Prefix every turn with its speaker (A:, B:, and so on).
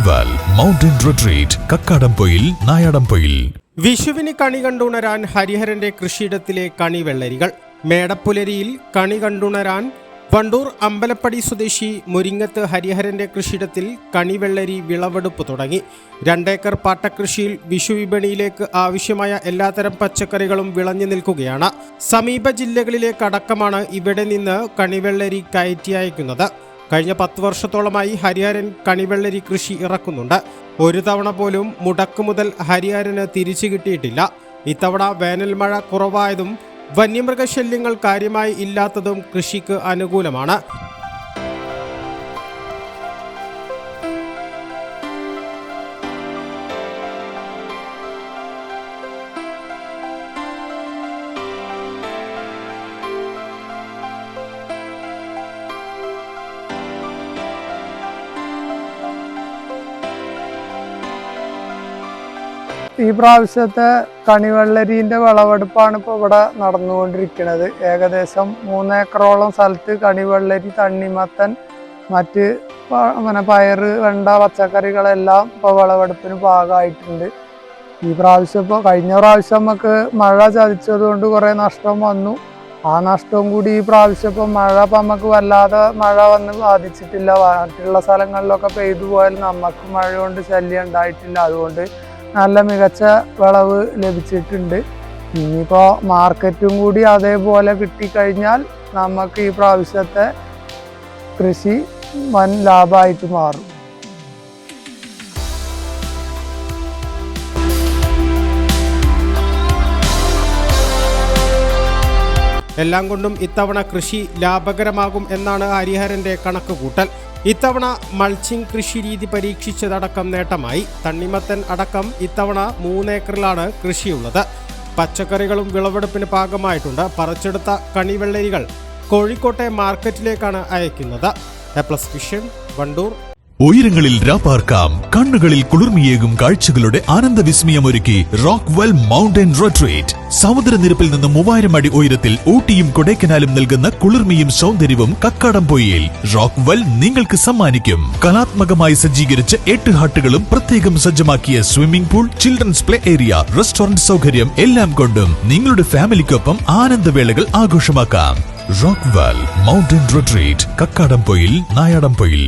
A: Rockvale mountain retreat, Kakkadampoyil, Nayadampoyil.
B: വിഷുവിന് കണി കണ്ടുണരാൻ ഹരിഹരന്റെ കൃഷിയിടത്തിലെ കണിവെള്ളരികൾ. മേടപ്പുലരിയിൽ കണി കണ്ടുണരാൻ വണ്ടൂർ അമ്പലപ്പടി സ്വദേശി മുരിങ്ങത്ത് ഹരിഹരന്റെ കൃഷിയിടത്തിൽ കണിവെള്ളരി വിളവെടുപ്പ് തുടങ്ങി. 2 ഏക്കർ പാട്ടകൃഷിയിൽ വിഷു വിപണിയിലേക്ക് ആവശ്യമായ എല്ലാത്തരം പച്ചക്കറികളും വിളഞ്ഞു നിൽക്കുകയാണ്. സമീപ ജില്ലകളിലേക്കടക്കമാണ് ഇവിടെ നിന്ന് കണിവെള്ളരി കയറ്റി അയക്കുന്നത്. കഴിഞ്ഞ 10 വർഷത്തോളമായി ഹരിഹരൻ കണിവെള്ളരി കൃഷി ഇറക്കുന്നുണ്ട്. ഒരു തവണ പോലും മുടക്കുമുതൽ ഹരിഹരന് തിരിച്ചു കിട്ടിയിട്ടില്ല. ഇത്തവണ വേനൽ മഴ കുറവായതും വന്യമൃഗശല്യങ്ങൾ കാര്യമായി ഇല്ലാത്തതും കൃഷിക്ക് അനുകൂലമാണ്.
C: ഈ പ്രാവശ്യത്തെ കണിവെള്ളരിന്റെ വിളവെടുപ്പാണ് ഇപ്പോൾ ഇവിടെ നടന്നുകൊണ്ടിരിക്കുന്നത്. ഏകദേശം 3 ഏക്കറോളം സ്ഥലത്ത് കണിവെള്ളരി, തണ്ണിമത്തൻ, മറ്റ് പയറ്, വെണ്ട, പച്ചക്കറികളെല്ലാം ഇപ്പോൾ വിളവെടുപ്പിന് ഭാഗമായിട്ടുണ്ട്. ഈ പ്രാവശ്യം ഇപ്പോൾ കഴിഞ്ഞ പ്രാവശ്യം നമുക്ക് മഴ ചതിച്ചതുകൊണ്ട് കുറേ നഷ്ടം വന്നു. ആ നഷ്ടവും കൂടി ഈ പ്രാവശ്യം ഇപ്പോൾ മഴ നമുക്ക് വല്ലാതെ മഴ വന്ന് ബാധിച്ചിട്ടില്ല. മറ്റുള്ള സ്ഥലങ്ങളിലൊക്കെ പെയ്തു പോയാൽ നമുക്ക് മഴ കൊണ്ട് ശല്യം ഉണ്ടായിട്ടില്ല. അതുകൊണ്ട് നല്ല മികച്ച വിളവ് ലഭിച്ചിട്ടുണ്ട്. ഇനിയിപ്പോൾ മാർക്കറ്റും കൂടി അതേപോലെ കിട്ടിക്കഴിഞ്ഞാൽ നമുക്ക് ഈ പ്രാവശ്യത്തെ കൃഷി വൻ ലാഭമായിട്ട് മാറും.
B: എല്ലാം കൊണ്ടും ഇത്തവണ കൃഷി ലാഭകരമാകും എന്നാണ് ഹരിഹരന്റെ കണക്കുകൂട്ടൽ. ഇത്തവണ മൾച്ചിങ് കൃഷി രീതി പരീക്ഷിച്ചതടക്കം നേട്ടമായി. തണ്ണിമത്തൻ അടക്കം ഇത്തവണ 3 ഏക്കറിലാണ് കൃഷിയുള്ളത്. പച്ചക്കറികളും വിളവെടുപ്പിന് പാകമായിട്ടുണ്ട്. പറിച്ചെടുത്ത കണിവെള്ളരികൾ കോഴിക്കോട്ടെ മാർക്കറ്റിലേക്കാണ് അയക്കുന്നത്. A+ vision, Wandoor.
A: ഉയരങ്ങളിൽ രാപ്പാർക്കാം, കണ്ണുകളിൽ കുളിർമിയേകും കാഴ്ചകളുടെ ആനന്ദവിസ്മയമൊരുക്കി റോക്ക്വെൽ മൗണ്ടൻ റിട്രീറ്റ്. സമുദ്രനിരപ്പിൽ നിന്ന് 3000 അടി ഉയരത്തിൽ ഊട്ടിയും കൊടൈക്കനാലും നൽകുന്ന കുളിർമയും സൗന്ദര്യവും കക്കാടംപൊയിൽ റോക്ക്വെൽ നിങ്ങൾക്ക് സമ്മാനിക്കും. കലാത്മകമായി സജ്ജീകരിച്ച 8 ഹട്ടുകളും പ്രത്യേകം സജ്ജമാക്കിയ swimming pool, children's play area, restaurant സൗകര്യം എല്ലാം കൊണ്ടും നിങ്ങളുടെ ഫാമിലിക്കൊപ്പം ആനന്ദവേളകൾ ആഘോഷമാക്കാം. Rockwell mountain retreat, Kakkadampoyil, Nayadampoyil.